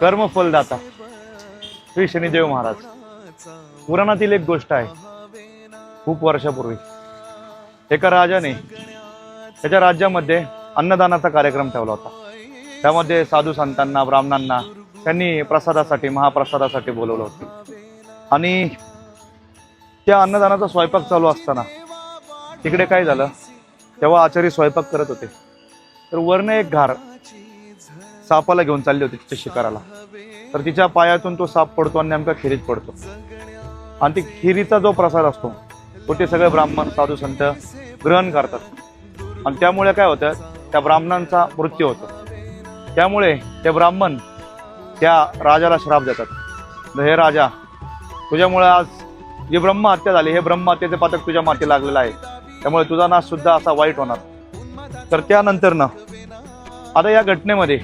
कर्मफलदाता श्री शनिदेव महाराज. पुराणातील एक गोष्ट आहे. खूप वर्षापूर्वी एका राजाने त्याच्या राज्यामध्ये अन्नदानाचा कार्यक्रम ठेवला होता. त्यामध्ये साधू संतांना, ब्राह्मणांना त्यांनी प्रसादासाठी, महाप्रसादासाठी बोलवलं होतं. आणि त्या अन्नदानाचा स्वयंपाक चालू असताना तिकडे काय झालं, तेव्हा आचारी स्वयंपाक करत होते, तर वरनं एक घार सापाला घेऊन चालली होती तिच्या शिकाराला. तर तिच्या पायातून तो साप पडतो आणि नेमका खिरीत पडतो. आणि ती खिरीचा जो प्रसाद असतो तो ते सगळे ब्राह्मण, साधू संत ग्रहण करतात. आणि त्यामुळे काय होतं, त्या ब्राह्मणांचा मृत्यू होतो. त्यामुळे ते ब्राह्मण त्या राजाला श्राप देतात. हे राजा, तुझ्यामुळे आज जी ब्रह्महत्या झाली, हे ब्रह्महत्येचे पातक तुझ्या माती लागलेलं आहे, त्यामुळे तुझा नाश सुद्धा असा वाईट होणार. तर त्यानंतर ना आता या घटनेमध्ये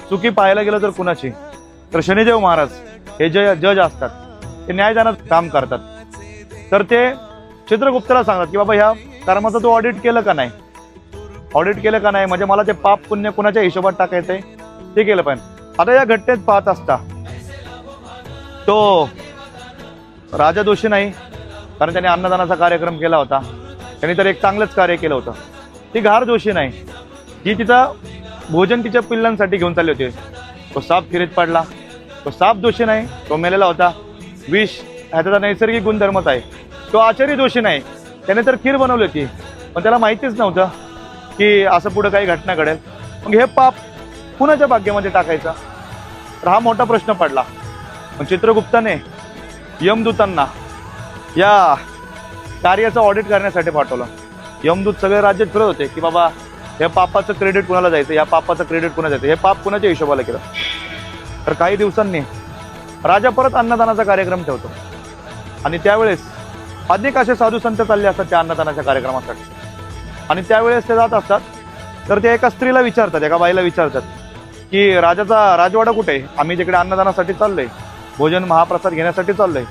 चुकी पाहायला गेलं तर कुणाची, तर शनिदेव महाराज हे जज असतात, ते न्यायदानाचं काम करतात. तर ते चित्रगुप्ताला सांगतात की बाबा ह्या कर्माचं तू ऑडिट केलं का नाही, ऑडिट केलं का नाही, म्हणजे मला ते पाप पुण्य कुणाच्या हिशोबात टाकायचंय ते केलं पाहिजे. आता या घटनेत पाहत असता तो राजा दोषी नाही, कारण त्याने अन्नदानाचा कार्यक्रम केला होता, त्यांनी तर एक चांगलंच कार्य केलं होतं. ती घार दोषी नाही, जी तिचा भोजन तिच्या पिल्लांसाठी घेऊन चालली होती. तो साप खिरीत पडला, तो साप दोषी नाही, तो मेलेला होता. विष ह्याचा नैसर्गिक गुणधर्मच आहे. तो आचारी दोषी नाही, त्याने तर खीर बनवली होती, पण त्याला माहितीच नव्हतं की असं पुढे काही घटना घडेल. मग हे पाप कुणाच्या भाग्यामध्ये टाकायचा, तर हा मोठा प्रश्न पडला. पण चित्रगुप्ताने यमदूतांना या कार्याचं ऑडिट करण्यासाठी पाठवलं. यमदूत सगळे राज्यात फिरत होते की बाबा या पापाचं क्रेडिट कुणाला जायचं, या पापाचं क्रेडिट कुणाला जायचं, हे पाप कुणाच्या हिशोबाला केलं. तर काही दिवसांनी राजा परत अन्नदानाचा कार्यक्रम ठेवतो. आणि त्यावेळेस अनेक असे साधू संत चालले असतात त्या अन्नदानाच्या कार्यक्रमासाठी. आणि त्यावेळेस ते जात असतात, तर ते एका स्त्रीला विचारतात, एका बाईला विचारतात की राजाचा राजवाडा कुठे आहे, आम्ही तिकडे अन्नदानासाठी चाललोय, भोजन महाप्रसाद घेण्यासाठी चाललोय.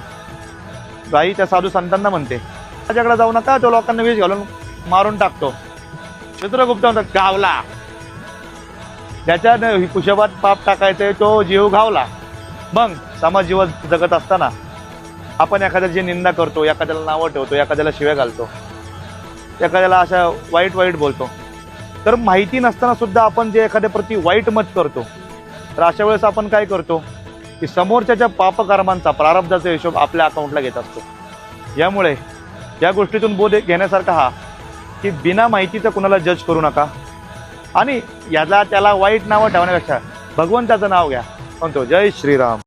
बाई त्या साधू संतांना म्हणते राजाकडे जाऊ नका, तो लोकांना विष घालून मारून टाकतो. चित्रगुप्त म्हणतात गावला, त्याच्या कुशेबात पाप टाकायचंय, तो जीव घावला. मग समाज जीव जगत असताना आपण एखाद्याची निंदा करतो, एखाद्याला नावं ठेवतो, एखाद्याला शिव्या घालतो, एखाद्याला अशा वाईट बोलतो, तर माहिती नसताना सुद्धा आपण जे एखाद्या प्रती वाईट मत करतो, तर अशा वेळेस आपण काय करतो की समोरच्या पापकर्मांचा, प्रारब्धाचा हिशोब आपल्या अकाउंटला घेत असतो. यामुळे या गोष्टीतून बोध घेण्यासारखा हा की बिना माहितीचं कुणाला जज करू नका. आणि याला त्याला वाईट नावं ठेवण्यापेक्षा भगवंताचं नाव घ्या. म्हणतो जय श्रीराम.